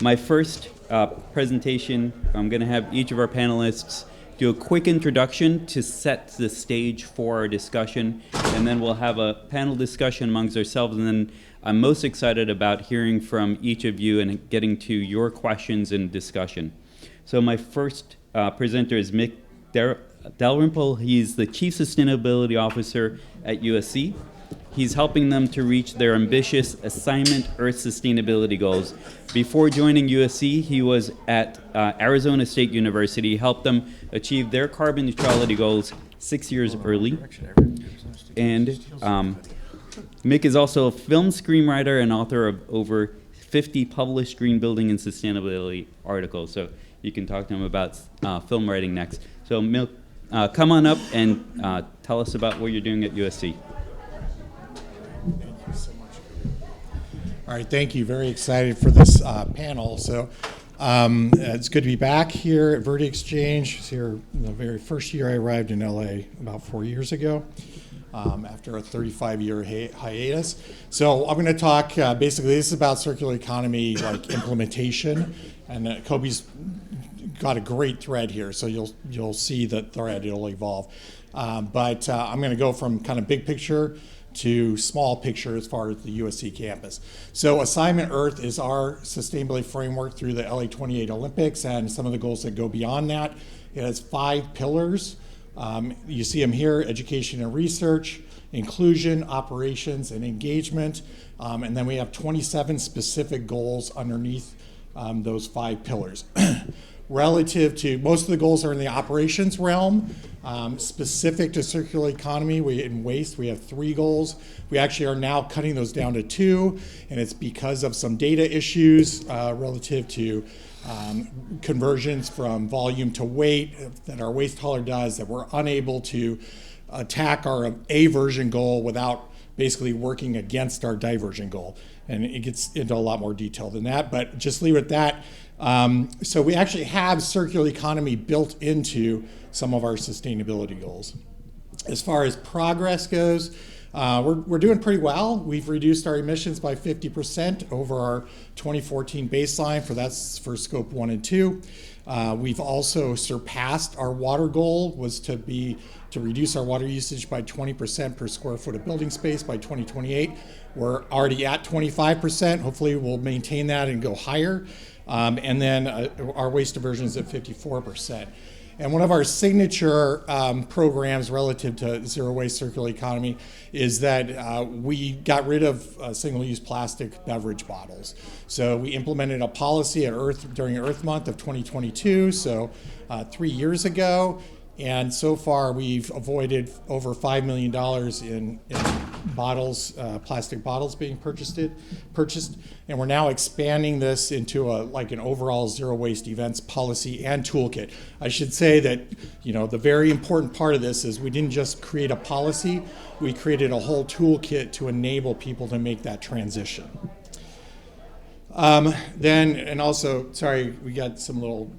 My first presentation, I'm going to have each of our panelists do a quick introduction to set the stage for our discussion, and then we'll have a panel discussion amongst ourselves, and then I'm most excited about hearing from each of you and getting to your questions and discussion. So my first presenter is Mick Dalrymple. He's the Chief Sustainability Officer at USC. He's helping them to reach their ambitious Assignment Earth sustainability goals. Before joining USC, he was at Arizona State University, helped them achieve their carbon neutrality goals 6 years early. And Mick is also a film screenwriter and author of over 50 published green building and sustainability articles. So you can talk to him about film writing next. So Mick, come on up and tell us about what you're doing at USC. Thank you so much. All right, thank you. Very excited for this panel. So it's good to be back here at Verdexchange. It's here the very first year I arrived in LA about 4 years ago after a 35-year hiatus. So I'm going to talk, basically this is about circular economy like implementation, and Coby's got a great thread here, so you'll see the thread, it'll evolve. But I'm going to go from kind of big picture to small picture as far as the USC campus. So Assignment Earth is our sustainability framework through the LA 28 Olympics and some of the goals that go beyond that. It has 5 pillars. You see them here: education and research, inclusion, operations, and engagement. And then we have 27 specific goals underneath those 5 pillars. Relative to most of the goals are in the operations realm. Specific to circular economy, in waste, we have 3 goals. We actually are now cutting those down to 2, and it's because of some data issues relative to conversions from volume to weight that our waste hauler does, that we're unable to attack our A version goal without basically working against our diversion goal. And it gets into a lot more detail than that, but just leave it at that. So we actually have circular economy built into some of our sustainability goals. As far as progress goes, we're doing pretty well. We've reduced our emissions by 50% over our 2014 baseline, that's for scope 1 and 2. We've also surpassed our water goal, was to reduce our water usage by 20% per square foot of building space by 2028. We're already at 25%. Hopefully we'll maintain that and go higher. And then our waste diversion is at 54%. And one of our signature programs relative to zero waste circular economy is that we got rid of single-use plastic beverage bottles. So we implemented a policy at during Earth Month of 2022, so 3 years ago. And so far, we've avoided over $5 million in bottles, plastic bottles being purchased, and we're now expanding this into an overall zero waste events policy and toolkit. I should say that the very important part of this is we didn't just create a policy; we created a whole toolkit to enable people to make that transition. Sorry, we got some little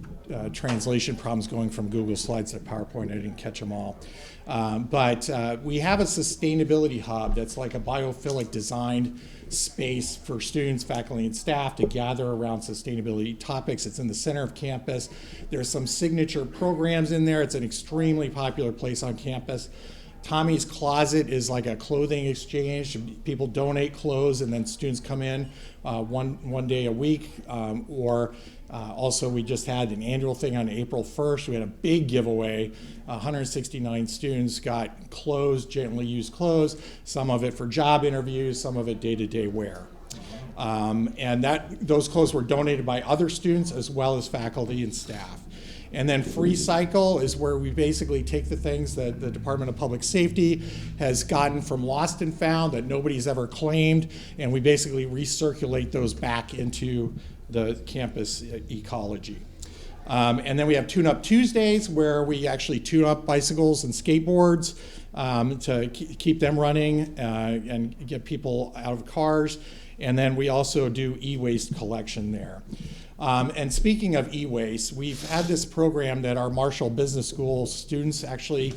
translation problems going from Google Slides to PowerPoint. I didn't catch them all. But we have a sustainability hub that's like a biophilic designed space for students, faculty, and staff to gather around sustainability topics. It's in the center of campus. There's some signature programs in there. It's an extremely popular place on campus. Tommy's Closet is like a clothing exchange. People donate clothes and then students come in one day a week. Also, we just had an annual thing on April 1st. We had a big giveaway. 169 students got clothes, gently used clothes, some of it for job interviews, some of it day-to-day wear. And those clothes were donated by other students as well as faculty and staff. And then Free Cycle is where we basically take the things that the Department of Public Safety has gotten from lost and found that nobody's ever claimed, and we basically recirculate those back into the campus ecology. And then we have Tune Up Tuesdays, where we actually tune up bicycles and skateboards to keep them running and get people out of cars. And then we also do e-waste collection there. And speaking of e-waste, we've had this program that our Marshall Business School students actually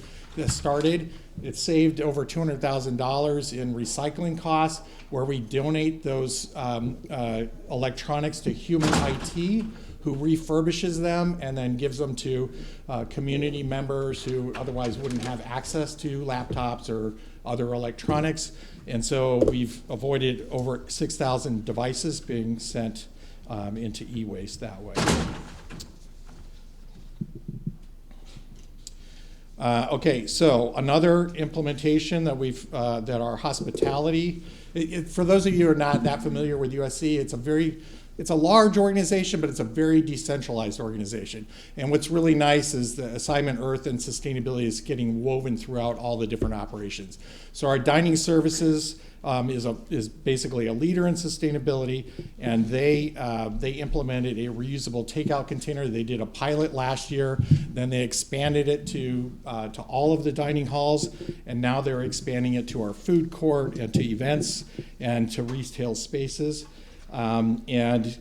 started It saved over $200,000 in recycling costs, where we donate those electronics to human IT, who refurbishes them and then gives them to community members who otherwise wouldn't have access to laptops or other electronics. And so we've avoided over 6,000 devices being sent into e-waste that way. Okay, so another implementation that that our hospitality, for those of you who are not that familiar with USC, it's a large organization, but it's a very decentralized organization. And what's really nice is the assignment Earth and sustainability is getting woven throughout all the different operations. So our dining services is basically a leader in sustainability, and they implemented a reusable takeout container. They did a pilot last year, then they expanded it to all of the dining halls, and now they're expanding it to our food court and to events and to retail spaces. And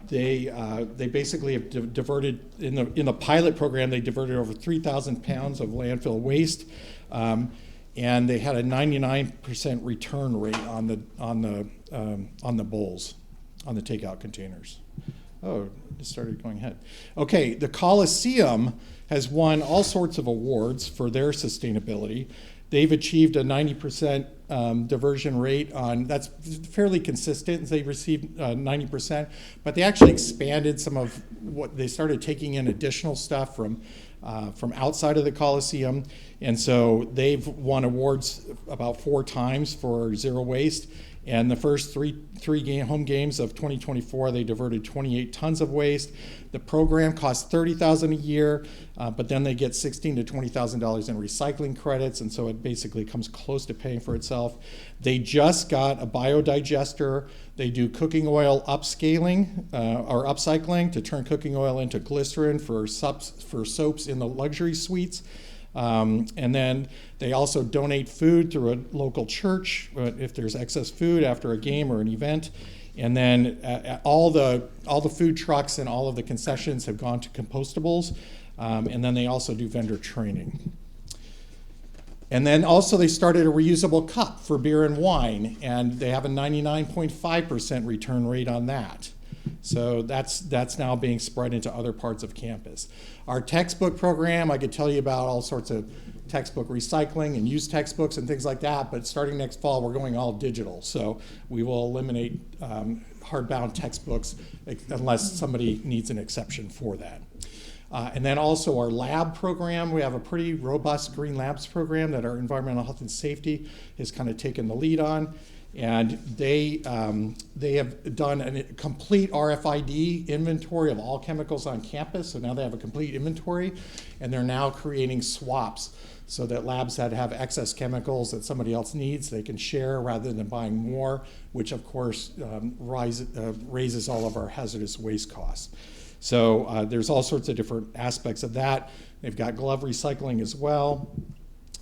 they basically have diverted in the pilot program. They diverted over 3,000 pounds of landfill waste, and they had a 99% return rate on the bowls, on the takeout containers. Oh, it started going ahead. Okay, the Coliseum has won all sorts of awards for their sustainability. They've achieved a 90% diversion rate that's fairly consistent. They received 90%, but they actually expanded some of what they started taking in additional stuff from outside of the Coliseum. And so they've won awards about 4 times for zero waste. And the first three home games of 2024, they diverted 28 tons of waste. The program costs $30,000 a year, but then they get $16,000 to $20,000 in recycling credits, and so it basically comes close to paying for itself. They just got a biodigester. They do cooking oil upscaling or upcycling to turn cooking oil into glycerin for soaps in the luxury suites. And then they also donate food through a local church if there's excess food after a game or an event. And then all the food trucks and all of the concessions have gone to compostables. And then they also do vendor training. And then also they started a reusable cup for beer and wine, and they have a 99.5% return rate on that. So that's now being spread into other parts of campus. Our textbook program, I could tell you about all sorts of textbook recycling and used textbooks and things like that, but starting next fall, we're going all digital. So we will eliminate hardbound textbooks unless somebody needs an exception for that. And then also our lab program, we have a pretty robust green labs program that our environmental health and safety has kind of taken the lead on. And they have done a complete RFID inventory of all chemicals on campus. So now they have a complete inventory, and they're now creating swaps so that labs that have excess chemicals that somebody else needs, they can share rather than buying more, which of course raises all of our hazardous waste costs. So there's all sorts of different aspects of that. They've got glove recycling as well.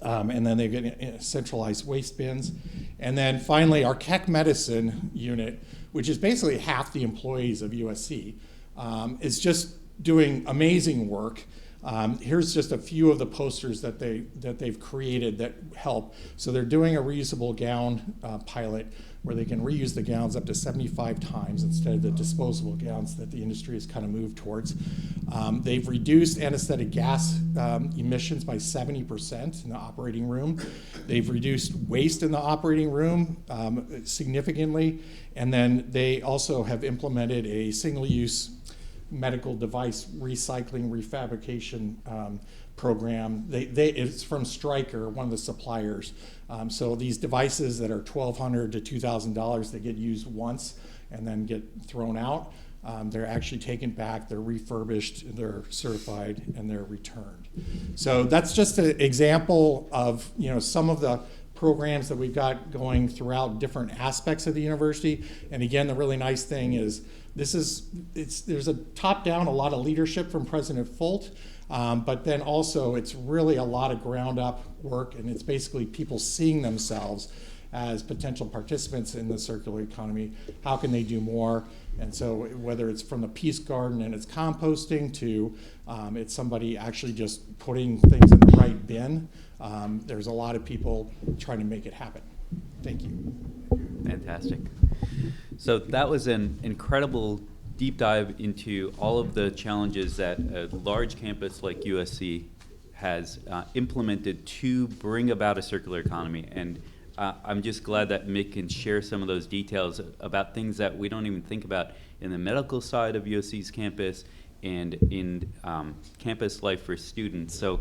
And then they've got centralized waste bins. And then finally, our Keck Medicine unit, which is basically half the employees of USC, is just doing amazing work. Here's just a few of the posters that they've created that help. So they're doing a reusable gown pilot where they can reuse the gowns up to 75 times instead of the disposable gowns that the industry has kind of moved towards. They've reduced anesthetic gas emissions by 70% in the operating room. They've reduced waste in the operating room significantly. And then they also have implemented a single-use medical device recycling refabrication program. It's from Stryker, one of the suppliers. So these devices that are $1,200 to $2,000, they get used once and then get thrown out. They're actually taken back, they're refurbished, they're certified, and they're returned. So that's just an example of some of the programs that we've got going throughout different aspects of the university. And again, the really nice thing is there's a top-down, a lot of leadership from President Folt, but then also it's really a lot of ground-up work, and it's basically people seeing themselves as potential participants in the circular economy, how can they do more? And so whether it's from the Peace Garden and it's composting to it's somebody actually just putting things in the right bin, there's a lot of people trying to make it happen. Thank you. Fantastic. So that was an incredible deep dive into all of the challenges that a large campus like USC has implemented to bring about a circular economy. And I'm just glad that Mick can share some of those details about things that we don't even think about in the medical side of USC's campus and in campus life for students. So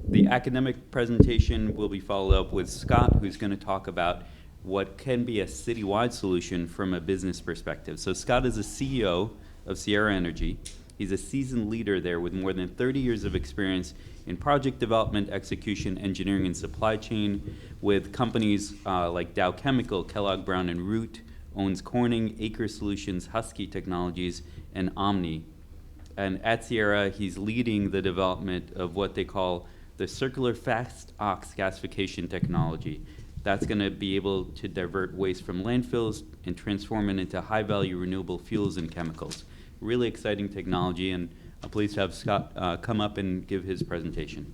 the academic presentation will be followed up with Scott, who's going to talk about what can be a citywide solution from a business perspective. So Scott is the CEO of Sierra Energy. He's a seasoned leader there with more than 30 years of experience in project development, execution, engineering, and supply chain with companies like Dow Chemical, Kellogg Brown and Root, owns Corning, Acre Solutions, Husky Technologies, and Omni. And at Sierra, he's leading the development of what they call the circular fast ox gasification technology. That's going to be able to divert waste from landfills and transform it into high-value renewable fuels and chemicals. Really exciting technology, and I'm pleased to have Scott come up and give his presentation.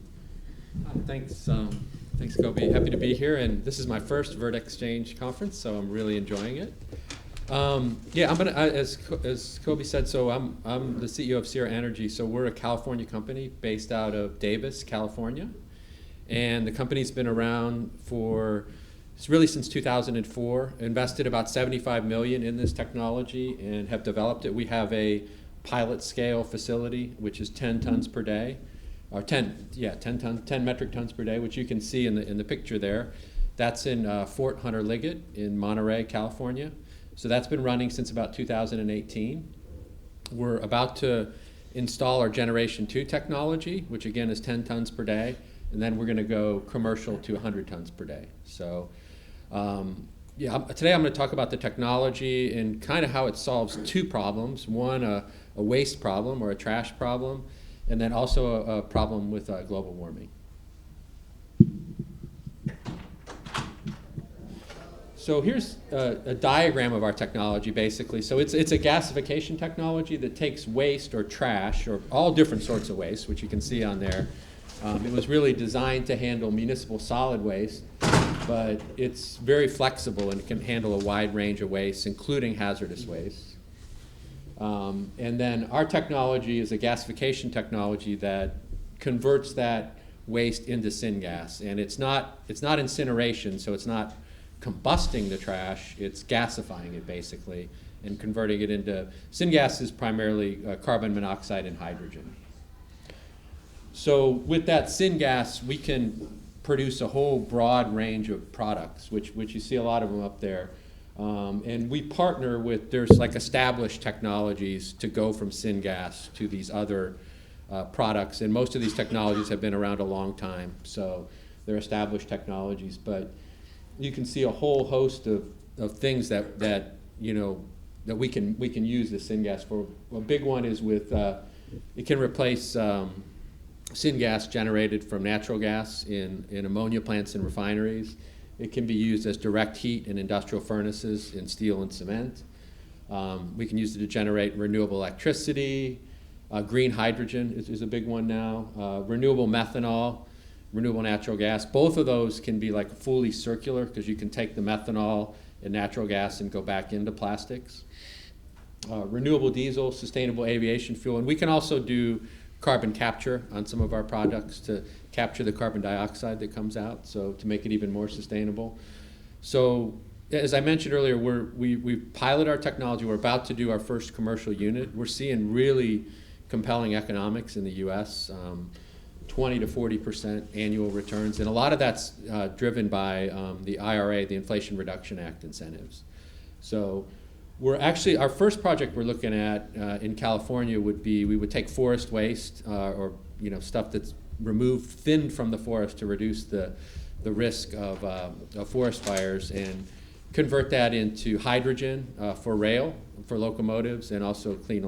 Thanks, Coby. Happy to be here, and this is my first Verdexchange conference, so I'm really enjoying it. Yeah, I'm gonna, as Coby said, so I'm the CEO of Sierra Energy. So we're a California company based out of Davis, California, and the company's been around for really since 2004. Invested about $75 million in this technology and have developed it. We have a pilot scale facility, which is 10 tons per day, or 10 metric tons per day, which you can see in the picture there. That's in Fort Hunter Liggett in Monterey, California. So that's been running since about 2018. We're about to install our Generation 2 technology, which again is 10 tons per day, and then we're going to go commercial to 100 tons per day. So today I'm going to talk about the technology and kind of how it solves two problems. One, a waste problem or a trash problem, and then also a problem with global warming. So here's a diagram of our technology, basically. So it's a gasification technology that takes waste or trash or all different sorts of waste, which you can see on there. It was really designed to handle municipal solid waste, but it's very flexible and can handle a wide range of wastes, including hazardous waste. And then our technology is a gasification technology that converts that waste into syngas. And it's not incineration, so it's not combusting the trash, it's gasifying it basically and converting it into, syngas is primarily carbon monoxide and hydrogen. So with that syngas, we can produce a whole broad range of products, which you see a lot of them up there. And we partner with, there's like established technologies to go from syngas to these other products. And most of these technologies have been around a long time, so they're established technologies. But you can see a whole host of things that we can use the syngas for. A big one is with, it can replace syngas generated from natural gas in ammonia plants and refineries. It can be used as direct heat in industrial furnaces in steel and cement. We can use it to generate renewable electricity. Green hydrogen is a big one now. Renewable methanol, renewable natural gas. Both of those can be like fully circular because you can take the methanol and natural gas and go back into plastics. Renewable diesel, sustainable aviation fuel, and we can also do carbon capture on some of our products to capture the carbon dioxide that comes out, so to make it even more sustainable. So as I mentioned earlier, we pilot our technology. We're about to do our first commercial unit. We're seeing really compelling economics in the U.S., 20 to 40% annual returns, and a lot of that's driven by the IRA, the Inflation Reduction Act incentives. So we're actually, our first project we're looking at in California would be, we would take forest waste or stuff that's removed, thinned from the forest to reduce the risk of forest fires, and convert that into hydrogen for rail, for locomotives, and also clean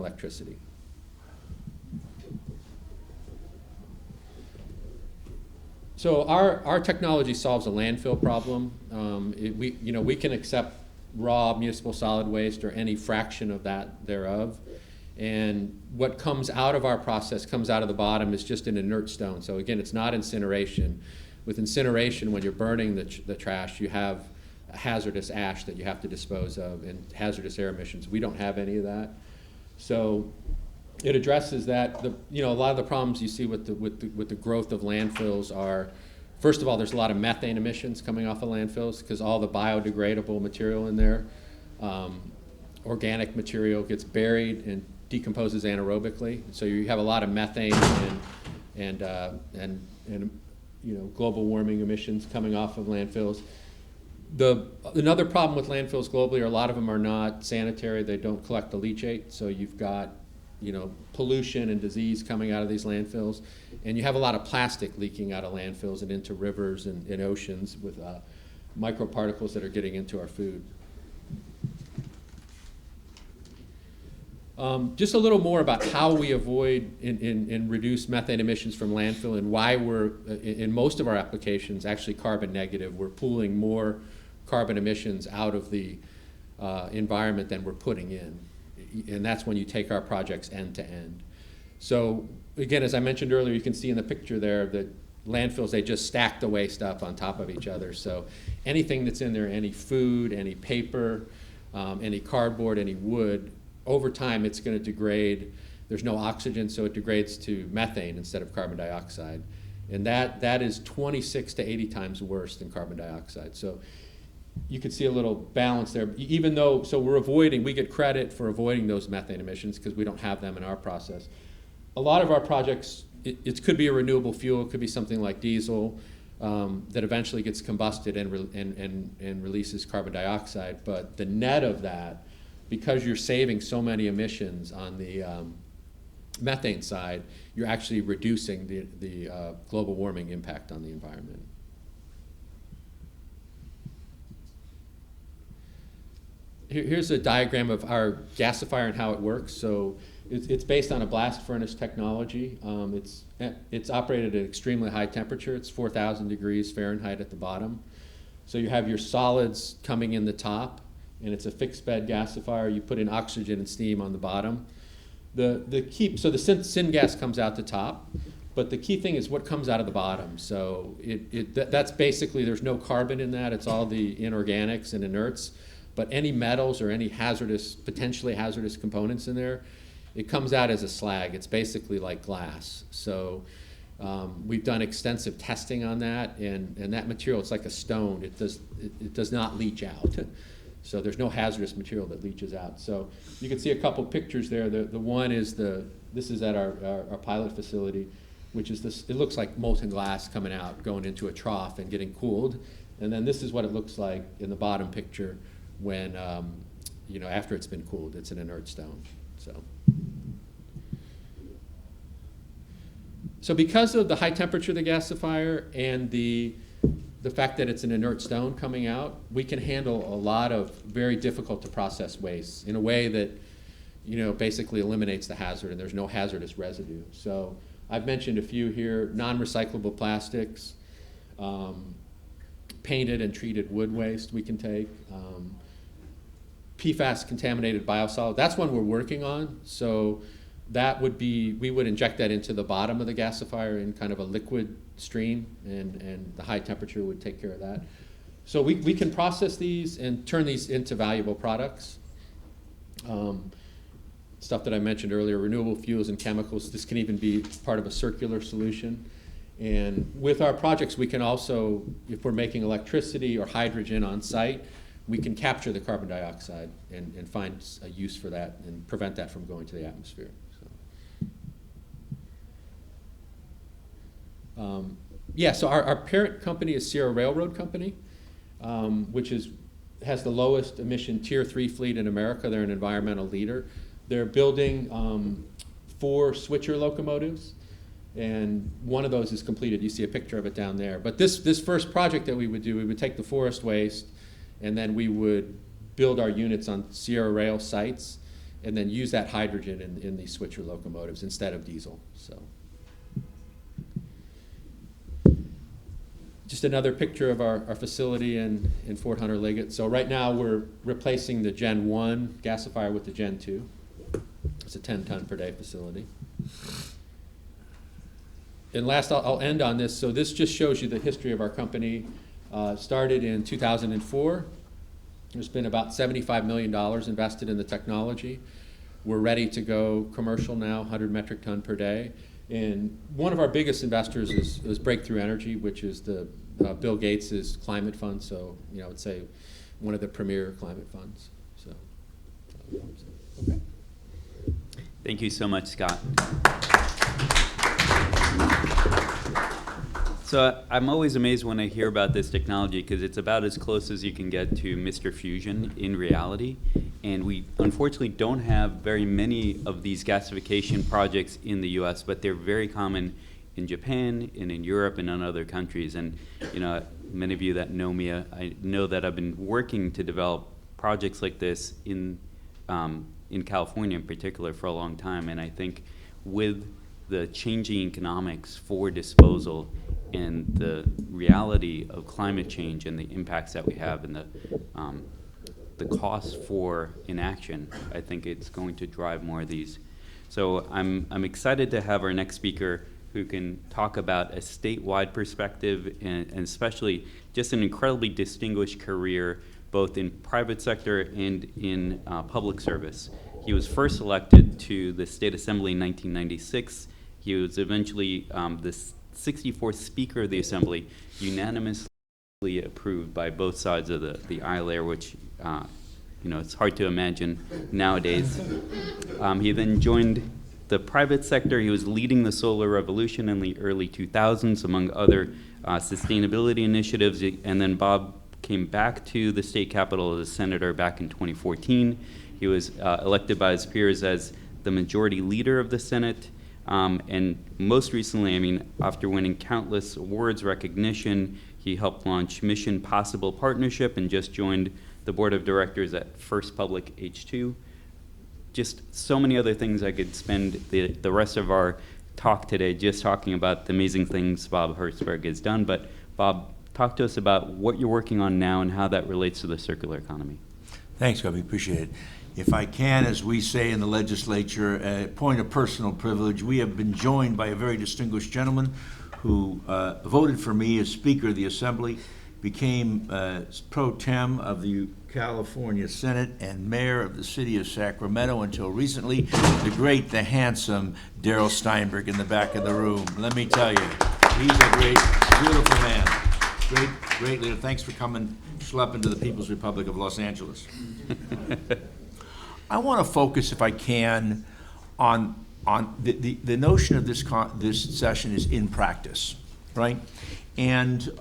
So our technology solves a landfill problem. We can accept raw municipal solid waste or any fraction of that thereof. And what comes out of our process comes out of the bottom is just an inert stone. So again, it's not incineration. With incineration, when you're burning the trash, you have a hazardous ash that you have to dispose of and hazardous air emissions. We don't have any of that. So it addresses that. A lot of the problems you see with the growth of landfills are, first of all, there's a lot of methane emissions coming off of landfills because all the biodegradable material in there, organic material, gets buried and decomposes anaerobically. So you have a lot of methane and global warming emissions coming off of landfills. Another problem with landfills globally are a lot of them are not sanitary. They don't collect the leachate, so you've got pollution and disease coming out of these landfills, and you have a lot of plastic leaking out of landfills and into rivers and oceans with microparticles that are getting into our food. Just a little more about how we avoid and reduce methane emissions from landfill and why we're, in most of our applications, actually carbon negative. We're pulling more carbon emissions out of the environment than we're putting in. And that's when you take our projects end to end. So again, as I mentioned earlier, you can see in the picture there that landfills, they just stack the waste up on top of each other. So anything that's in there, any food, any paper, any cardboard, any wood, over time it's going to degrade. There's no oxygen, so it degrades to methane instead of carbon dioxide. And that is 26 to 80 times worse than carbon dioxide. So you can see a little balance there. Even though, so we get credit for avoiding those methane emissions because we don't have them in our process. A lot of our projects, it could be a renewable fuel, it could be something like diesel that eventually gets combusted and releases carbon dioxide. But the net of that, because you're saving so many emissions on the methane side, you're actually reducing the global warming impact on the environment. Here's a diagram of our gasifier and how it works. So it's based on a blast furnace technology. It's operated at extremely high temperature. It's 4,000 degrees Fahrenheit at the bottom. So you have your solids coming in the top, and it's a fixed bed gasifier. You put in oxygen and steam on the bottom. So the syngas comes out the top, but the key thing is what comes out of the bottom. So that's basically, there's no carbon in that. It's all the inorganics and inerts. But any metals or any potentially hazardous components in there, it comes out as a slag. It's basically like glass. So we've done extensive testing on that, and that material, it's like a stone. It does not leach out. So there's no hazardous material that leaches out. So you can see a couple pictures there. The one is this is at our pilot facility, which is this. It looks like molten glass coming out, going into a trough and getting cooled. And then this is what it looks like in the bottom picture when after it's been cooled. It's an inert stone. So because of the high temperature of the gasifier and the fact that it's an inert stone coming out, we can handle a lot of very difficult to process waste in a way that basically eliminates the hazard, and there's no hazardous residue. So I've mentioned a few here: non-recyclable plastics, painted and treated wood waste we can take, PFAS contaminated biosolid. That's one we're working on. So that would be, we would inject that into the bottom of the gasifier in kind of a liquid stream, and the high temperature would take care of that. So we can process these and turn these into valuable products. Stuff that I mentioned earlier, renewable fuels and chemicals. This can even be part of a circular solution. And with our projects, we can also, if we're making electricity or hydrogen on site, we can capture the carbon dioxide and find a use for that and prevent that from going to the atmosphere. So our parent company is Sierra Railroad Company, which has the lowest emission Tier 3 fleet in America. They're an environmental leader. They're building 4 switcher locomotives, and one of those is completed. You see a picture of it down there. But this first project that we would do, we would take the forest waste, and then we would build our units on Sierra Rail sites, and then use that hydrogen in these switcher locomotives instead of diesel. Just another picture of our facility in Fort Hunter Liggett. So right now we're replacing the Gen 1 gasifier with the Gen 2. It's a 10-ton per day facility. And last, I'll end on this. So this just shows you the history of our company. Started in 2004. There's been about $75 million invested in the technology. We're ready to go commercial now, 100 metric ton per day. And one of our biggest investors is Breakthrough Energy, which is the Bill Gates' climate fund. So, I would say one of the premier climate funds. So, okay. Thank you so much, Scott. So I'm always amazed when I hear about this technology because it's about as close as you can get to Mr. Fusion in reality. And we unfortunately don't have very many of these gasification projects in the US, but they're very common in Japan and in Europe and in other countries. And many of you that know me, I know that I've been working to develop projects like this in California in particular for a long time. And I think with the changing economics for disposal and the reality of climate change and the impacts that we have and the cost for inaction, I think it's going to drive more of these. So I'm excited to have our next speaker who can talk about a statewide perspective and especially just an incredibly distinguished career both in private sector and in public service. He was first elected to the State Assembly in 1996. He was eventually the 64th Speaker of the Assembly, unanimously approved by both sides of the aisle there, which it's hard to imagine nowadays. He then joined the private sector. He was leading the solar revolution in the early 2000s, among other sustainability initiatives. And then Bob came back to the state capitol as a senator back in 2014. He was elected by his peers as the majority leader of the Senate. And most recently, after winning countless awards, recognition, he helped launch Mission Possible Partnership and just joined the board of directors at First Public H2. Just so many other things. I could spend the rest of our talk today just talking about the amazing things Bob Hertzberg has done. But Bob, talk to us about what you're working on now and how that relates to the circular economy. Thanks, Coby. Appreciate it. If I can, as we say in the legislature, a point of personal privilege, we have been joined by a very distinguished gentleman who voted for me as Speaker of the Assembly, became pro tem of the California Senate and mayor of the city of Sacramento until recently, the handsome Darrell Steinberg in the back of the room. Let me tell you, he's a great, beautiful man. Great leader. Thanks for coming, schlepping to the People's Republic of Los Angeles. I want to focus, if I can, on the notion of this session is in practice, right? And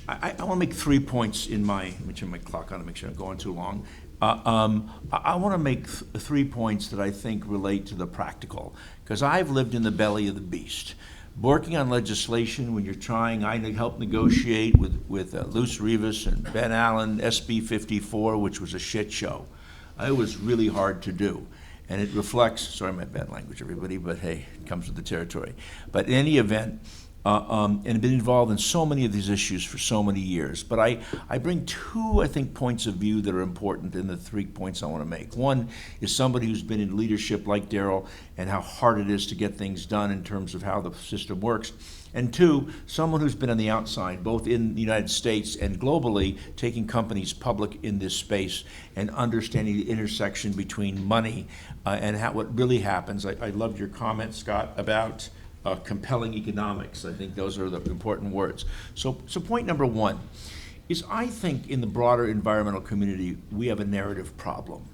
I want to make 3 points in my, let me turn my clock on to make sure I'm going too long. I want to make 3 points that I think relate to the practical, because I've lived in the belly of the beast. Working on legislation when you're trying, I helped negotiate with Luce Rivas and Ben Allen, SB 54, which was a shit show. It was really hard to do. And it reflects, sorry my bad language everybody, but hey, it comes with the territory. But in any event, and I've been involved in so many of these issues for so many years. But I bring two, I think, points of view that are important in the 3 points I want to make. One is somebody who's been in leadership like Darrell and how hard it is to get things done in terms of how the system works. And two, someone who's been on the outside, both in the United States and globally, taking companies public in this space and understanding the intersection between money and what really happens. I loved your comment, Scott, about compelling economics. I think those are the important words. So point number one is I think in the broader environmental community, we have a narrative problem.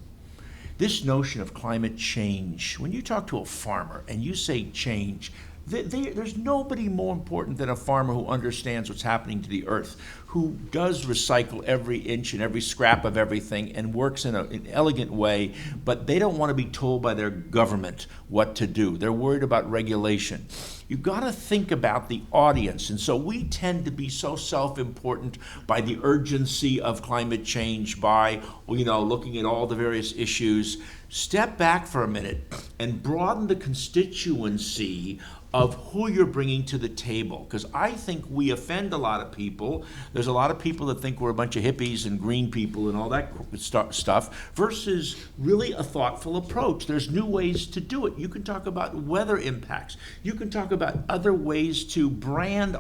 This notion of climate change, when you talk to a farmer and you say change, there's nobody more important than a farmer who understands what's happening to the earth, who does recycle every inch and every scrap of everything and works in an elegant way, but they don't want to be told by their government what to do. They're worried about regulation. You've got to think about the audience. And so we tend to be so self-important by the urgency of climate change, by, looking at all the various issues. Step back for a minute and broaden the constituency of who you're bringing to the table. Because I think we offend a lot of people. There's a lot of people that think we're a bunch of hippies and green people and all that stuff, versus really a thoughtful approach. There's new ways to do it. You can talk about weather impacts. You can talk about other ways to brand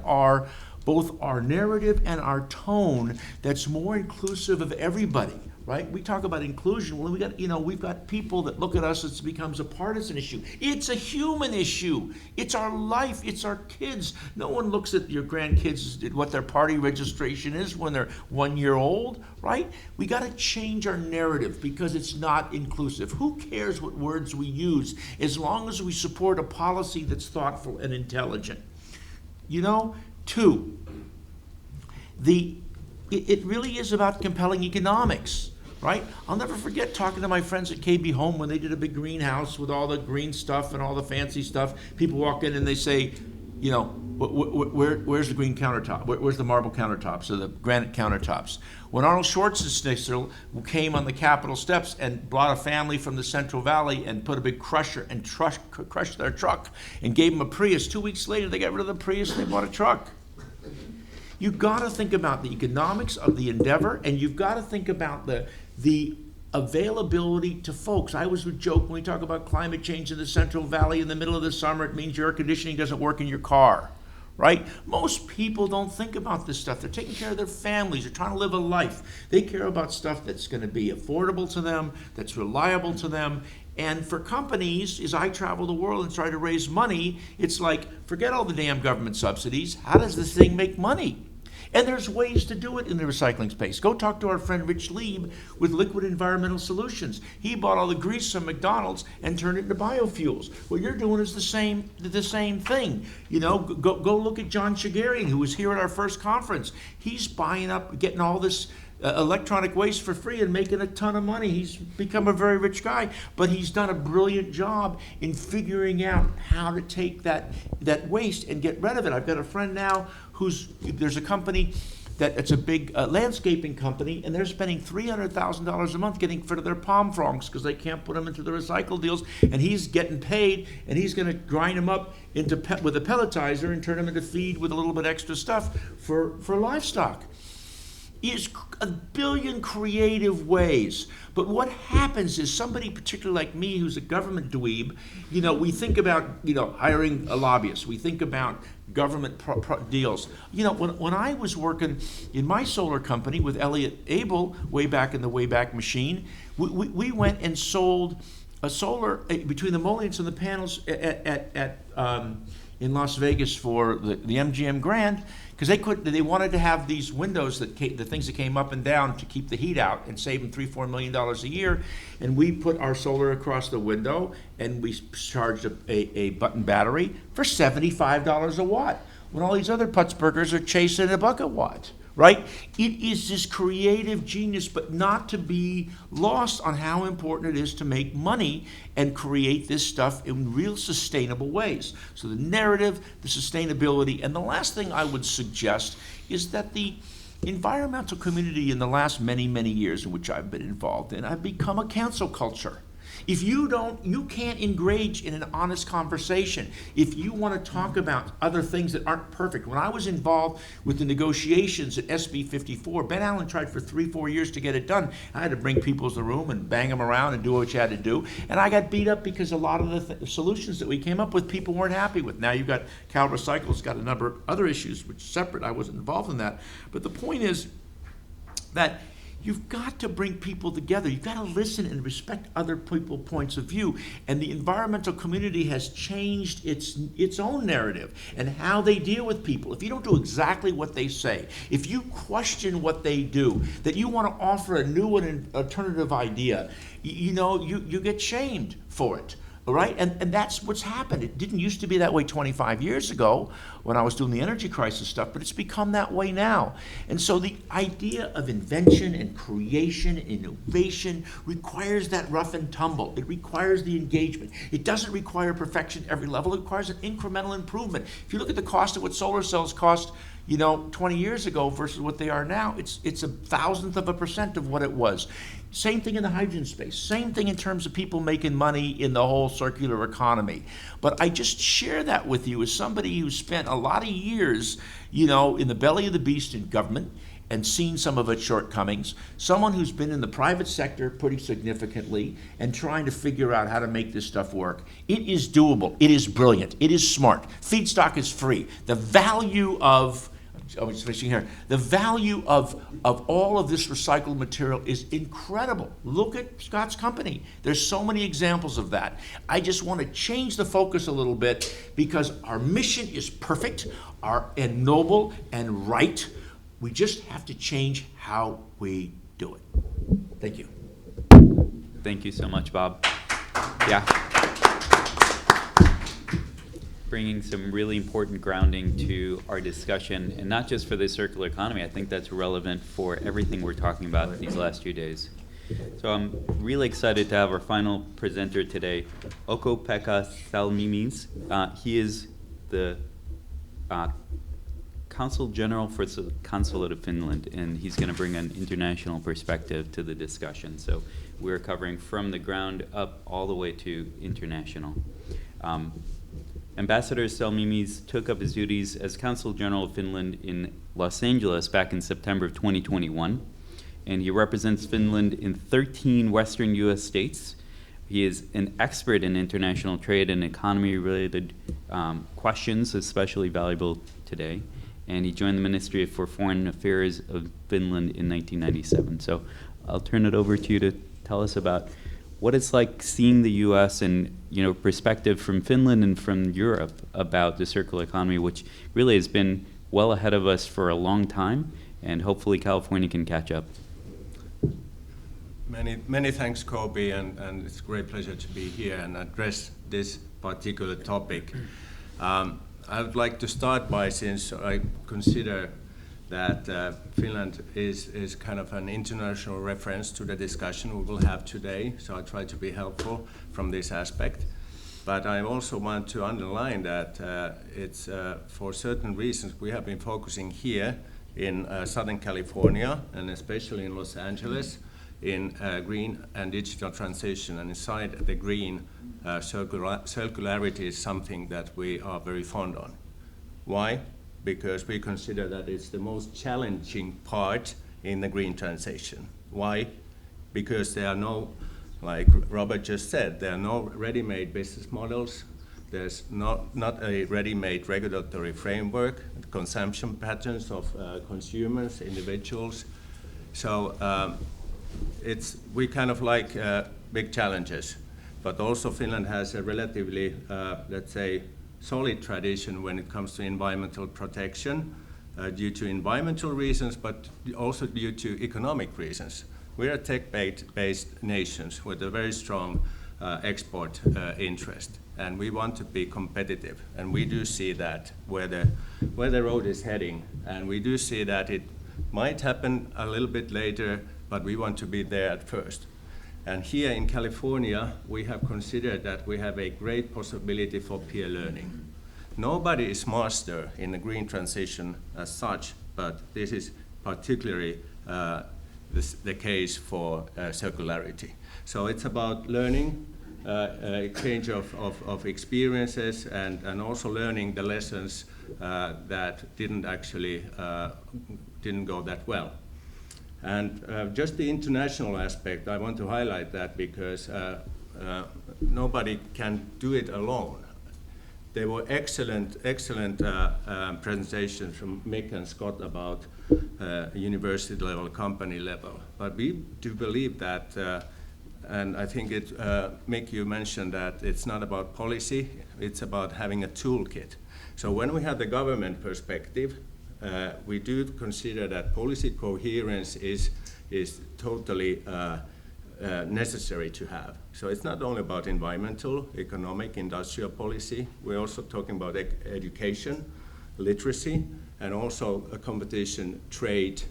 both our narrative and our tone that's more inclusive of everybody. Right? We talk about inclusion. Well, we've got people that look at us, it becomes a partisan issue. It's a human issue. It's our life. It's our kids. No one looks at your grandkids, what their party registration is when they're 1 year old, right? We got to change our narrative because it's not inclusive. Who cares what words we use as long as we support a policy that's thoughtful and intelligent? Two, it really is about compelling economics. Right? I'll never forget talking to my friends at KB Home when they did a big greenhouse with all the green stuff and all the fancy stuff. People walk in and they say, where's the green countertop? Where's the marble countertops or the granite countertops? When Arnold Schwarzenegger came on the Capitol steps and brought a family from the Central Valley and put a big crusher and crushed their truck and gave them a Prius, 2 weeks later they got rid of the Prius and they bought a truck. You've got to think about the economics of the endeavor, and you've got to think about the availability to folks. I always would joke when we talk about climate change in the Central Valley in the middle of the summer, it means your air conditioning doesn't work in your car, right? Most people don't think about this stuff. They're taking care of their families. They're trying to live a life. They care about stuff that's going to be affordable to them, that's reliable to them. And for companies, as I travel the world and try to raise money, it's like, forget all the damn government subsidies. How does this thing make money? And there's ways to do it in the recycling space. Go talk to our friend Rich Lieb with Liquid Environmental Solutions. He bought all the grease from McDonald's and turned it into biofuels. What you're doing is the same thing. Go look at John Shigarian, who was here at our first conference. He's buying up, getting all this electronic waste for free and making a ton of money. He's become a very rich guy, but he's done a brilliant job in figuring out how to take that waste and get rid of it. I've got a friend now there's a company it's a big landscaping company, and they're spending $300,000 a month getting rid of their palm fronds because they can't put them into the recycle deals, and he's getting paid, and he's going to grind them up with a pelletizer and turn them into feed with a little bit extra stuff for livestock. Is a billion creative ways. But what happens is somebody, particularly like me, who's a government dweeb, we think about, hiring a lobbyist. We think about government deals. When I was working in my solar company with Elliott Abel way back in the Wayback Machine, we went and sold a solar between the mullions and the panels in Las Vegas for the MGM Grand, because they wanted to have these windows the things that came up and down to keep the heat out and save them $3-4 million a year. And we put our solar across the window, and we charged a button battery for $75 a watt, when all these other Putzbergers are chasing $1 a watt. Right? It is this creative genius, but not to be lost on how important it is to make money and create this stuff in real sustainable ways. So the narrative, the sustainability, and the last thing I would suggest is that the environmental community in the last many, many years in which I've been involved in, I've become a cancel culture. If you can't engage in an honest conversation. If you want to talk about other things that aren't perfect. When I was involved with the negotiations at SB 54, Ben Allen tried for 3-4 years to get it done. I had to bring people to the room and bang them around and do what you had to do. And I got beat up because a lot of the solutions that we came up with, people weren't happy with. Now you've got Cal Recycle's got a number of other issues, which is separate. I wasn't involved in that. But the point is that you've got to bring people together. You've got to listen and respect other people's points of view. And the environmental community has changed its own narrative and how they deal with people. If you don't do exactly what they say, if you question what they do, that you want to offer a new and alternative idea, you get shamed for it. all right? And that's what's happened. It didn't used to be that way 25 years ago when I was doing the energy crisis stuff, but it's become that way now. And so the idea of invention and creation and innovation requires that rough and tumble. It requires the engagement. It doesn't require perfection at every level. It requires an incremental improvement. If you look at the cost of what solar cells cost, 20 years ago versus what they are now, it's 0.001% of what it was. Same thing in the hydrogen space. Same thing in terms of people making money in the whole circular economy. But I just share that with you as somebody who spent a lot of years, in the belly of the beast in government and seen some of its shortcomings, someone who's been in the private sector pretty significantly and trying to figure out how to make this stuff work. It is doable. It is brilliant. It is smart. Feedstock is free. The value of the value of all of this recycled material is incredible. Look at Scott's company. There's so many examples of that. I just want to change the focus a little bit because our mission is perfect, and noble and right. We just have to change how we do it. Thank you. Thank you so much, Bob. Yeah. Bringing some really important grounding to our discussion, and not just for the circular economy. I think that's relevant for everything we're talking about these last few days. So I'm really excited to have our final presenter today, Okko-Pekka Salmimies. He is the Consul General for the Consulate of Finland, and he's going to bring an international perspective to the discussion. So we're covering from the ground up all the way to international. Ambassador Salmimies took up his duties as Consul General of Finland in Los Angeles back in September of 2021, and he represents Finland in 13 Western U.S. states. He is an expert in international trade and economy-related questions, especially valuable today, and he joined the Ministry for Foreign Affairs of Finland in 1997. So I'll turn it over to you to tell us about what it's like seeing the U.S. and perspective from Finland and from Europe about the circular economy, which really has been well ahead of us for a long time, and hopefully California can catch up. Many thanks, Coby, and it's a great pleasure to be here and address this particular topic. I would like to start by, since I consider that Finland is kind of an international reference to the discussion we will have today, so I try to be helpful from this aspect. But I also want to underline that it's for certain reasons we have been focusing here in Southern California, and especially in Los Angeles, in green and digital transition. And inside the green, circularity is something that we are very fond on. Why? Because we consider that it's the most challenging part in the green transition. Why? Because there are no, like Robert just said, there are no ready-made business models. There's not a ready-made regulatory framework, consumption patterns of consumers, individuals. So we kind of like big challenges. But also Finland has a relatively, let's say, solid tradition when it comes to environmental protection due to environmental reasons, but also due to economic reasons. We're a tech-based nation with a very strong export interest, and we want to be competitive. And we do see that where the road is heading, and we do see that it might happen a little bit later, but we want to be there at first. And here in California, we have considered that we have a great possibility for peer learning. Nobody is master in the green transition as such, but this is particularly the case for circularity. So it's about learning, exchange of experiences, and also learning the lessons that didn't go that well. And just the international aspect, I want to highlight that because nobody can do it alone. There were excellent presentations from Mick and Scott about university level, company level. But we do believe that, and I think Mick, you mentioned that it's not about policy, it's about having a toolkit. So when we have the government perspective, we do consider that policy coherence is totally necessary to have. So it's not only about environmental, economic, industrial policy. We're also talking about education, literacy, and also a competition, trade,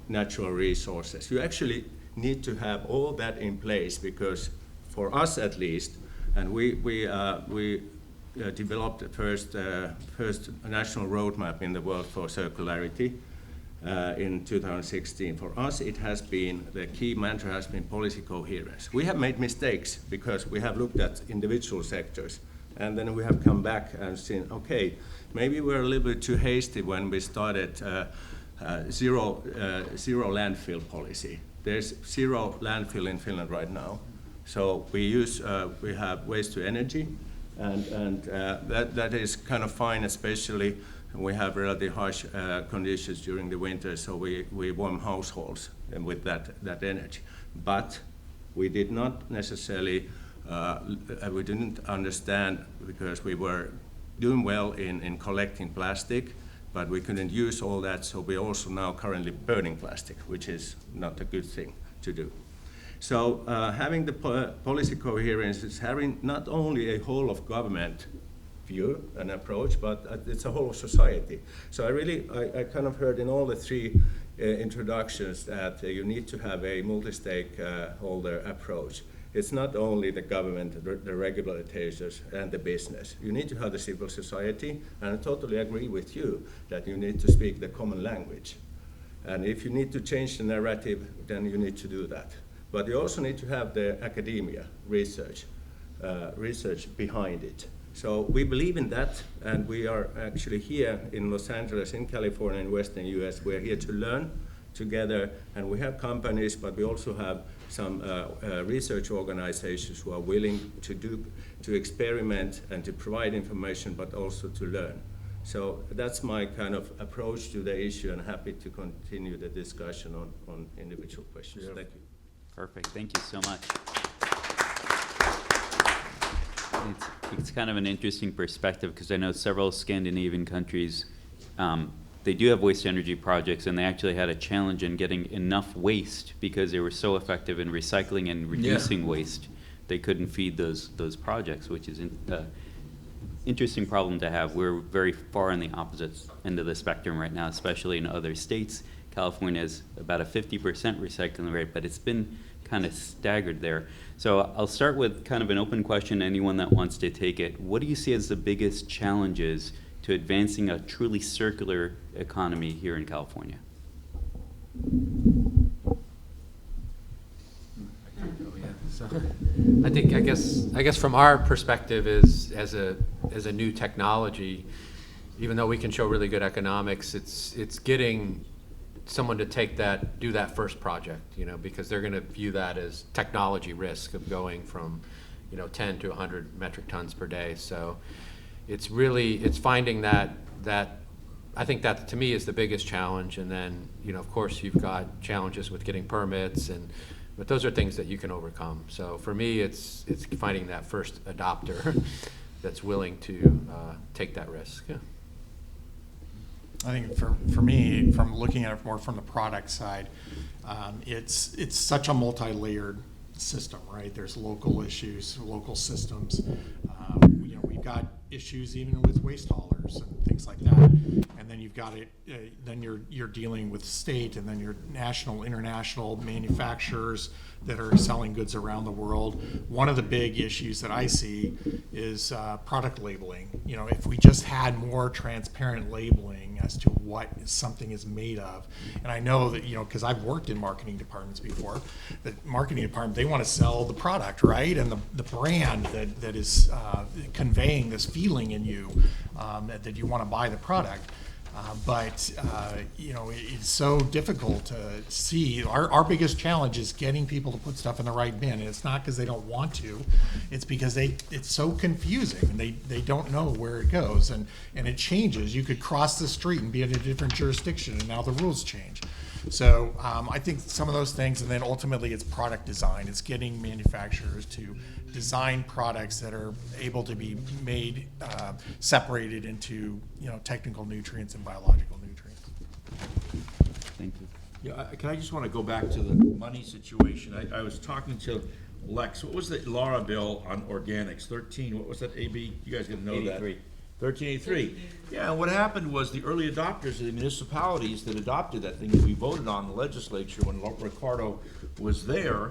natural resources. You actually need to have all that in place because, for us at least, and we developed the first national roadmap in the world for circularity in 2016. For us, it has been, the key mantra has been policy coherence. We have made mistakes because we have looked at individual sectors, and then we have come back and seen, okay, maybe we're a little bit too hasty when we started zero landfill policy. There's zero landfill in Finland right now. So we have waste to energy, and that is kind of fine, especially we have relatively harsh conditions during the winter, so we warm households with that energy. But we did not necessarily, we didn't understand, because we were doing well in collecting plastic, but we couldn't use all that, so we're also now currently burning plastic, which is not a good thing to do. So having the policy coherence is having not only a whole of government view and approach, but it's a whole of society. So I kind of heard in all the three introductions that you need to have a multi-stakeholder approach. It's not only the government, the regulators, and the business. You need to have the civil society, and I totally agree with you that you need to speak the common language. And if you need to change the narrative, then you need to do that. But you also need to have the academia, research behind it. So we believe in that, and we are actually here in Los Angeles, in California, in Western US. We're here to learn together, and we have companies, but we also have some research organizations who are willing to experiment and to provide information, but also to learn. So that's my kind of approach to the issue, and happy to continue the discussion on individual questions. Yeah. Thank you. Perfect. Thank you so much. It's kind of an interesting perspective because I know several Scandinavian countries, they do have waste energy projects, and they actually had a challenge in getting enough waste because they were so effective in recycling and reducing waste. They couldn't feed those projects, which is an interesting problem to have. We're very far on the opposite end of the spectrum right now, especially in other states. California has about a 50% recycling rate, but it's been kind of staggered there. So I'll start with kind of an open question, anyone that wants to take it. What do you see as the biggest challenges to advancing a truly circular economy here in California? So I guess from our perspective is as a new technology, even though we can show really good economics, it's getting someone to do that first project, because they're going to view that as technology risk of going from, 10 to 100 metric tons per day. So it's finding that I think that to me is the biggest challenge. And then, of course you've got challenges with getting permits, but those are things that you can overcome. So for me, it's finding that first adopter that's willing to take that risk. Yeah. I think for me, from looking at it more from the product side, it's such a multi-layered system, right? There's local issues, local systems. We've got issues even with waste haulers and things like that. And then you've got it. Then you're dealing with state, and then your national, international manufacturers that are selling goods around the world. One of the big issues that I see is product labeling. If we just had more transparent labeling as to what something is made of, and I know that because I've worked in marketing departments before, the marketing department, they want to sell the product, right, and the brand that is conveying this feeling in you that you want to buy the product. But it's so difficult to see. Our biggest challenge is getting people to put stuff in the right bin, and it's not because they don't want to. It's because it's so confusing, and they don't know where it goes, and it changes. You could cross the street and be in a different jurisdiction, and now the rules change. So I think some of those things, and then ultimately it's product design. It's getting manufacturers to design products that are able to be made, separated into technical nutrients and biological nutrients. Thank you. Yeah, can I just want to go back to the money situation? I was talking to Lex. What was the Laura bill on organics? 13. What was that? AB? You guys got to know 83. that. 1383. Yeah, and what happened was the early adopters of the municipalities that adopted that thing that we voted on in the legislature when Ricardo was there,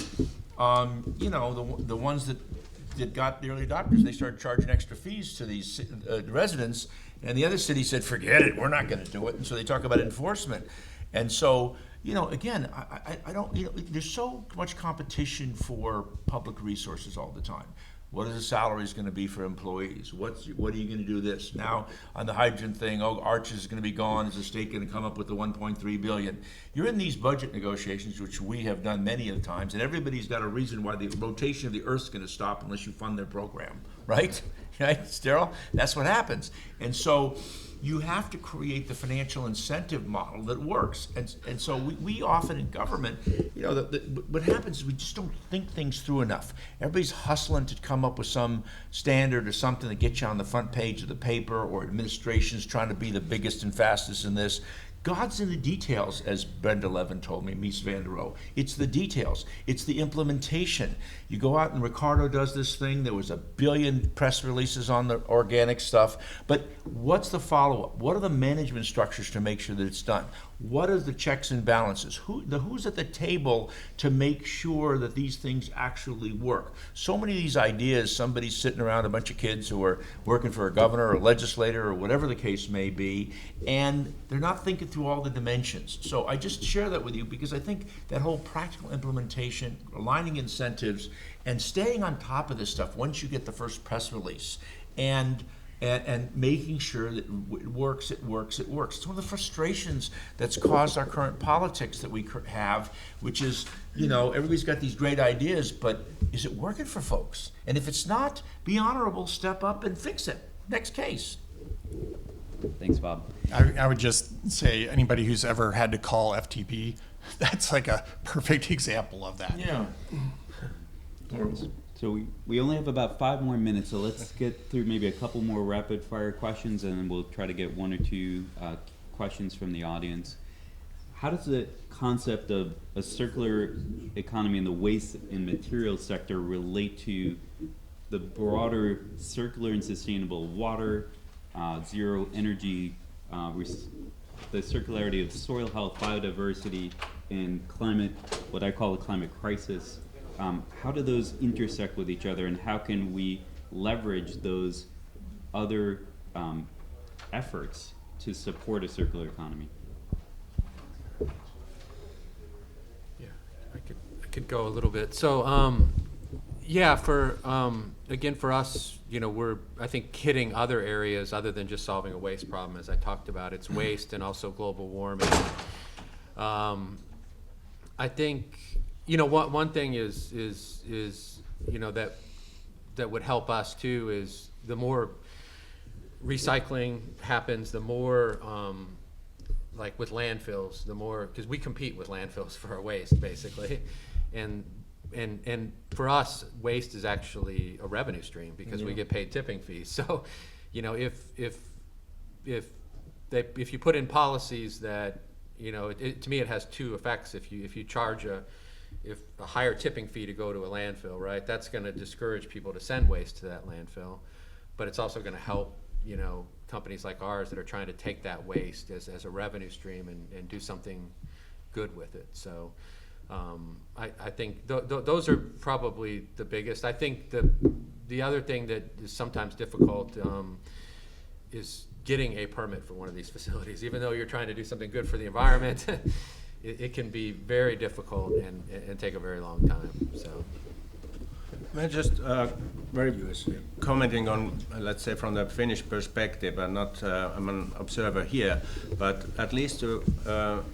you know, the ones that got the early adopters, they started charging extra fees to these residents, and the other city said, forget it, we're not going to do it. And so they talk about enforcement. And so, you know, again, I don't, you know, there's so much competition for public resources all the time. What are the salaries going to be for employees? What are you going to do this? Now, on the hydrogen thing, oh, Arches is going to be gone. Is the state going to come up with the $1.3 billion? You're in these budget negotiations, which we have done many of the times, and everybody's got a reason why the rotation of the Earth's going to stop unless you fund their program, right? Right, Daryl? That's what happens. And so you have to create the financial incentive model that works. And so we often in government, you know, what happens is we just don't think things through enough. Everybody's hustling to come up with some standard or something that gets you on the front page of the paper, or administration's trying to be the biggest and fastest in this. God's in the details, as Brenda Levin told me, Mies van der Rohe. It's the details. It's the implementation. You go out and Ricardo does this thing. There was 1 billion press releases on the organic stuff. But what's the follow-up? What are the management structures to make sure that it's done? What are the checks and balances? Who's at the table to make sure that these things actually work? So many of these ideas, somebody's sitting around, a bunch of kids who are working for a governor or a legislator or whatever the case may be, and they're not thinking through all the dimensions. So I just share that with you because I think that whole practical implementation, aligning incentives, and staying on top of this stuff once you get the first press release, and making sure that it works. It's one of the frustrations that's caused our current politics that we have, which is, you know, everybody's got these great ideas, but is it working for folks? And if it's not, be honorable, step up and fix it. Next case. Thanks, Bob. I would just say anybody who's ever had to call FTP, that's like a perfect example of that. Yeah. So we only have about 5 more minutes, so let's get through maybe a couple more rapid fire questions, and then we'll try to get 1 or 2 questions from the audience. How does the concept of a circular economy in the waste and materials sector relate to the broader circular and sustainable water, zero energy, the circularity of soil health, biodiversity, and climate, what I call the climate crisis? How do those intersect with each other, and how can we leverage those other efforts to support a circular economy? Yeah, I could go a little bit. So, yeah, for again, for us, you know, we're, I think, hitting other areas other than just solving a waste problem, as I talked about. It's waste and also global warming. I think, you know, one thing is you know, that would help us too is the more recycling happens, the more like with landfills, the more, because we compete with landfills for our waste basically, and for us, waste is actually a revenue stream because we get paid tipping fees. So, you know, if you put in policies that, you know, to me it has 2 effects. If you charge a higher tipping fee to go to a landfill, right, that's going to discourage people to send waste to that landfill, but it's also going to help, you know, companies like ours that are trying to take that waste as a revenue stream and do something good with it. So I think those are probably the biggest. I think the other thing that is sometimes difficult is getting a permit for one of these facilities. Even though you're trying to do something good for the environment, it can be very difficult and take a very long time. So, Well, just very commenting on, let's say, from the Finnish perspective, and not I'm an observer here, but at least to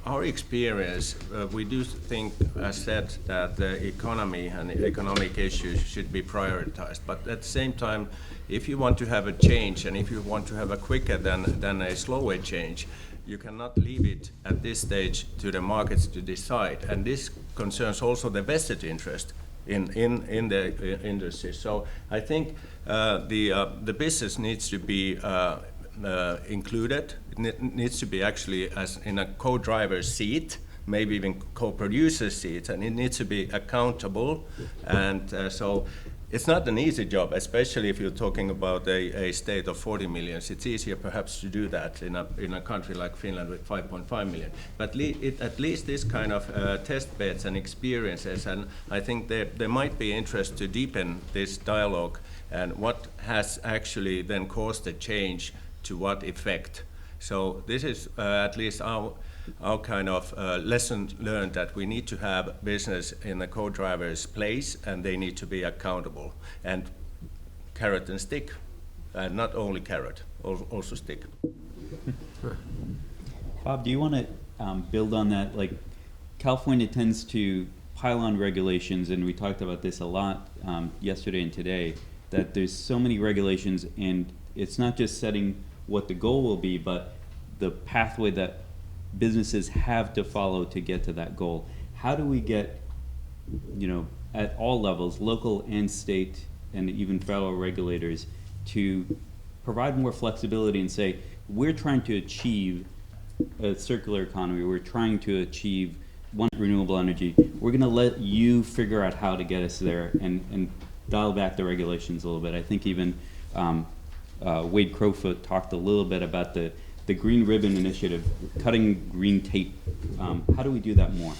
our experience, we do think, as said, that the economy and economic issues should be prioritized. But at the same time, if you want to have a change, and if you want to have a quicker than a slower change, you cannot leave it at this stage to the markets to decide. And this concerns also the vested interest in the industry. So I think the business needs to be included. It needs to be actually as in a co-driver's seat, maybe even co-producer seats, and it needs to be accountable. And so it's not an easy job, especially if you're talking about a state of 40 million. It's easier perhaps to do that in a country like Finland with 5.5 million. But it at least is kind of test beds and experiences, and I think there might be interest to deepen this dialogue and what has actually then caused the change to what effect. So this is at least our kind of lesson learned, that we need to have business in the co-driver's place, and they need to be accountable, and carrot and stick, and not only carrot, also stick. Bob, do you want to build on that? Like, California tends to pile on regulations, and we talked about this a lot yesterday and today, that there's so many regulations, and it's not just setting what the goal will be, but the pathway that businesses have to follow to get to that goal. How do we get, at all levels, local and state and even federal regulators, to provide more flexibility and say, we're trying to achieve a circular economy, we're trying to achieve renewable energy, we're going to let you figure out how to get us there, and dial back the regulations a little bit. I think even Wade Crowfoot talked a little bit about the Green Ribbon Initiative, cutting green tape. How do we do that more?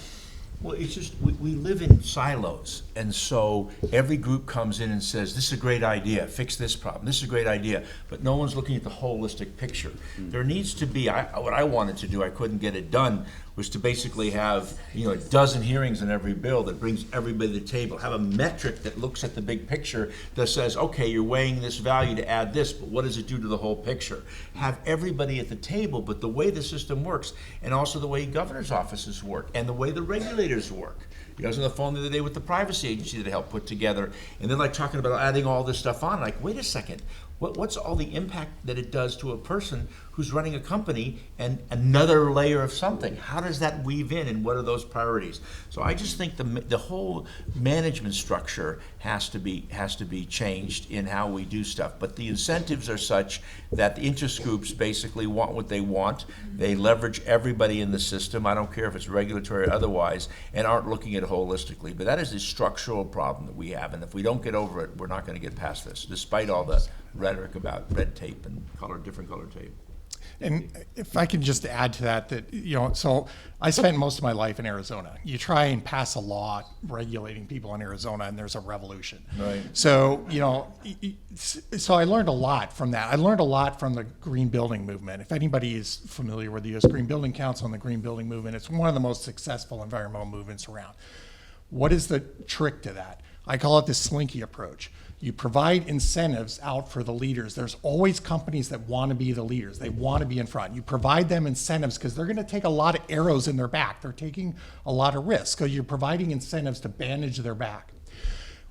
Well, it's just, we live in silos, and so every group comes in and says, this is a great idea, fix this problem, this is a great idea, but no one's looking at the holistic picture. There needs to be, what I wanted to do, I couldn't get it done, was to basically have, a dozen hearings on every bill that brings everybody to the table, have a metric that looks at the big picture that says, okay, you're weighing this value to add this, but what does it do to the whole picture? Have everybody at the table, but the way the system works, and also the way governor's offices work, and the way the regulators work. I was on the phone the other day with the privacy agency that helped put together, and they're like talking about adding all this stuff on. Like, wait a second, what's all the impact that it does to a person who's running a company and another layer of something? How does that weave in, and what are those priorities? So I just think the whole management structure has to be changed in how we do stuff. But the incentives are such that the interest groups basically want what they want. They leverage everybody in the system. I don't care if it's regulatory or otherwise, and aren't looking at it holistically. But that is a structural problem that we have, and if we don't get over it, we're not going to get past this, despite all the rhetoric about red tape and different color tape. And if I can just add to that, so I spent most of my life in Arizona. You try and pass a law regulating people in Arizona, and there's a revolution. Right. So, so I learned a lot from that. I learned a lot from the green building movement. If anybody is familiar with the U.S. Green Building Council and the green building movement, it's one of the most successful environmental movements around. What is the trick to that? I call it the slinky approach. You provide incentives out for the leaders. There's always companies that want to be the leaders. They want to be in front. You provide them incentives because they're going to take a lot of arrows in their back. They're taking a lot of risks. So you're providing incentives to bandage their back.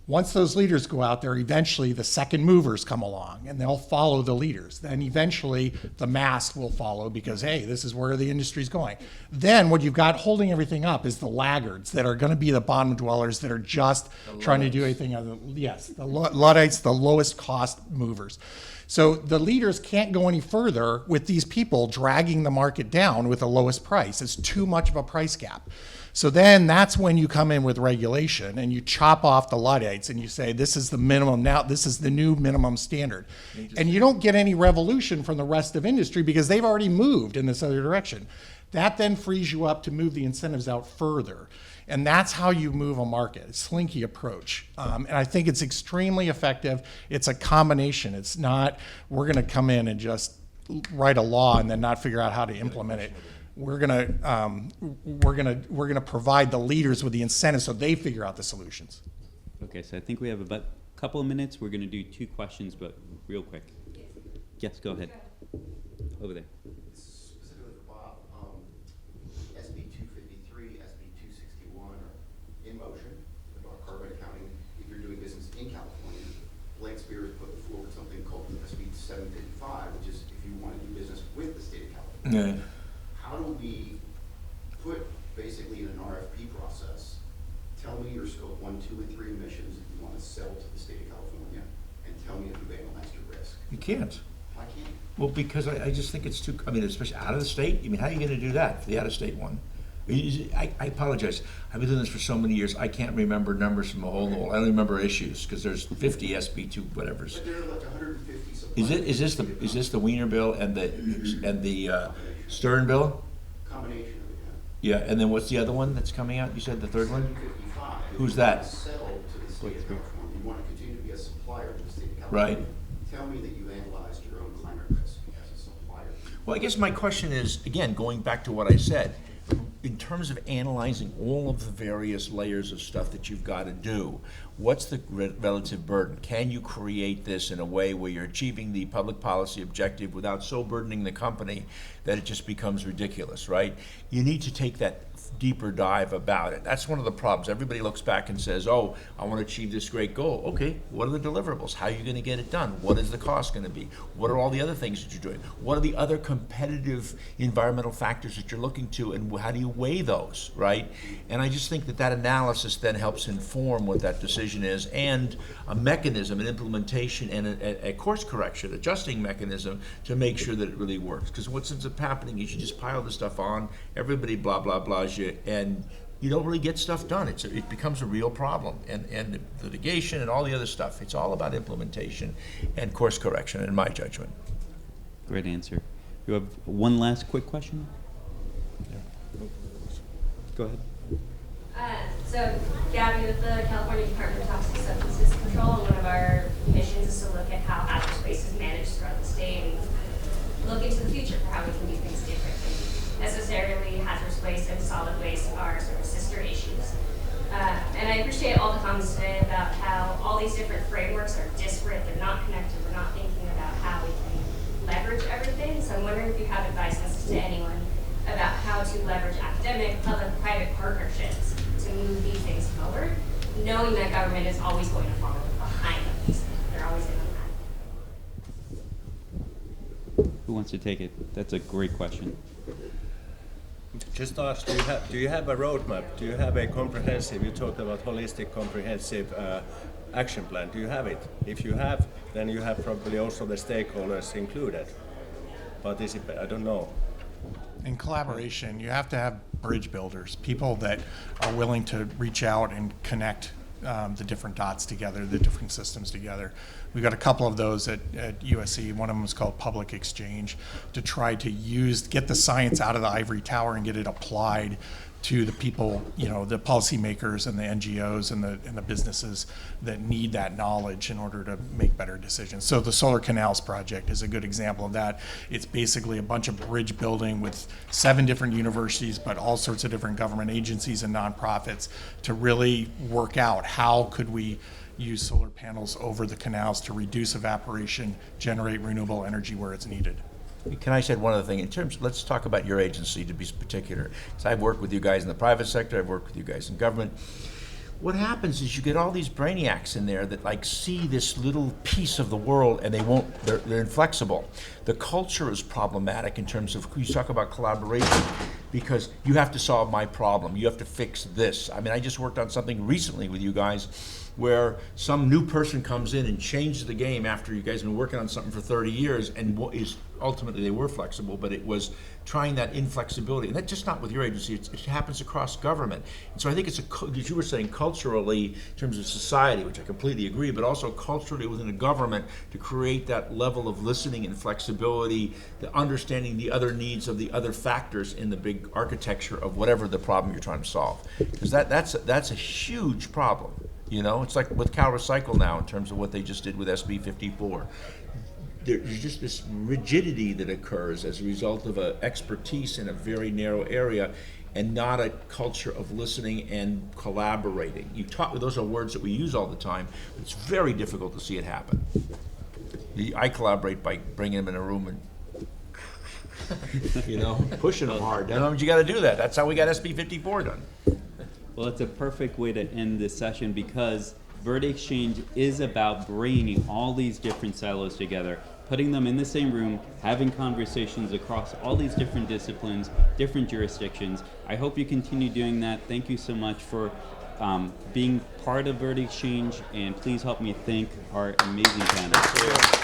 Once those leaders go out there, eventually the second movers come along and they'll follow the leaders. Then eventually the mass will follow because, hey, this is where the industry's going. Then what you've got holding everything up is the laggards that are going to be the bottom dwellers that are just trying to do anything other. Yes, the Luddites, the lowest cost movers. So the leaders can't go any further with these people dragging the market down with the lowest price. It's too much of a price gap. So then that's when you come in with regulation and you chop off the Luddites and you say, this is the minimum now, this is the new minimum standard. And you don't get any revolution from the rest of industry because they've already moved in this other direction. That then frees you up to move the incentives out further. And that's how you move a market. It's a slinky approach. And I think it's extremely effective. It's a combination. It's not, we're going to come in and just write a law and then not figure out how to implement it. We're gonna provide the leaders with the incentives so they figure out the solutions. Okay, so I think we have about a couple of minutes. We're going to do 2 questions, but real quick. Yes, go ahead. Over there. Specifically for Bob, SB 253, SB 261 are in motion about carbon accounting. If you're doing business in California, Landspear has put forward something called SB 755, which is if you want to do business with the state of California. Yeah. How do we put basically in an RFP process, tell me your scope 1, 2, and 3 emissions that you want to sell to the state of California, and tell me if you've analyzed your risk? You can't. Why can't you? Well, because I just think it's too, especially out of the state. How are you going to do that for the out-of-state one? I apologize. I've been doing this for so many years. I can't remember numbers from a hole in the wall. I don't remember issues because there's 50 SB2 whatevers. But there are like 150 suppliers. Is this the Wiener bill and the Stern bill? Combination of it, Yeah, and then what's the other one that's coming out? You said the third one? 755. Who's that? If you sell to the state of California, you want to continue to be a supplier to the state of California. Right. Tell me that you analyzed your own climate risk as a supplier. Well, I guess my question is, again, going back to what I said, in terms of analyzing all of the various layers of stuff that you've got to do, what's the relative burden? Can you create this in a way where you're achieving the public policy objective without so burdening the company that it just becomes ridiculous, right? You need to take that deeper dive about it. That's one of the problems. Everybody looks back and says, oh, I want to achieve this great goal. Okay, what are the deliverables? How are you going to get it done? What is the cost going to be? What are all the other things that you're doing? What are the other competitive environmental factors that you're looking to, and how do you weigh those, right? And I just think that that analysis then helps inform what that decision is, and a mechanism, an implementation, and a course correction, adjusting mechanism to make sure that it really works. Because what ends up happening is you just pile the stuff on, everybody blah, blah, blahs you, and you don't really get stuff done. It becomes a real problem. And the litigation and all the other stuff, it's all about implementation and course correction, in my judgment. Great answer. You have one last quick question? Go ahead. So, Gabby, with the California Department of Toxic Substances Control, one of our missions is to look at how hazardous waste is managed throughout the state and look into the future for how we can do things differently. Necessarily, hazardous waste and solid waste are sort of sister issues. And I appreciate all the comments today about how all these different frameworks are disparate, they're not connected, we're not thinking about how we can leverage everything. So I'm wondering if you have advice to anyone about how to leverage academic, public-private partnerships to move these things forward, knowing that government is always going to follow behind these things. They're always going to lag. Who wants to take it? That's a great question. Just ask, do you have a roadmap? Do you have a comprehensive, you talked about holistic comprehensive action plan. Do you have it? If you have, then you have probably also the stakeholders included. Participate, I don't know. In collaboration, you have to have bridge builders, people that are willing to reach out and connect the different dots together, the different systems together. We've got a couple of those at USC. One of them is called Public Exchange, to try to get the science out of the ivory tower and get it applied to the people, the policymakers and the NGOs and the businesses that need that knowledge in order to make better decisions. So the Solar Canals Project is a good example of that. It's basically a bunch of bridge building with 7 different universities, but all sorts of different government agencies and nonprofits to really work out how could we use solar panels over the canals to reduce evaporation, generate renewable energy where it's needed. Can I say one other thing? Let's talk about your agency to be particular. So I've worked with you guys in the private sector, I've worked with you guys in government. What happens is you get all these brainiacs in there that see this little piece of the world and they're inflexible. The culture is problematic in terms of, you talk about collaboration, because you have to solve my problem, you have to fix this. I just worked on something recently with you guys where some new person comes in and changes the game after you guys have been working on something for 30 years, and ultimately they were flexible, but it was trying that inflexibility. And that's just not with your agency, it happens across government. And so I think it's, as you were saying, culturally, in terms of society, which I completely agree, but also culturally within a government, to create that level of listening and flexibility, the understanding the other needs of the other factors in the big architecture of whatever the problem you're trying to solve. Because that's a huge problem. It's like with Cal Recycle now in terms of what they just did with SB 54. There's just this rigidity that occurs as a result of expertise in a very narrow area and not a culture of listening and collaborating. Those are words that we use all the time, but it's very difficult to see it happen. I collaborate by bringing them in a room and pushing them hard. You got to do that. That's how we got SB 54 done. Well, it's a perfect way to end this session, because Verdexchange is about bringing all these different silos together, putting them in the same room, having conversations across all these different disciplines, different jurisdictions. I hope you continue doing that. Thank you so much for being part of Verdexchange, and please help me thank our amazing panelists.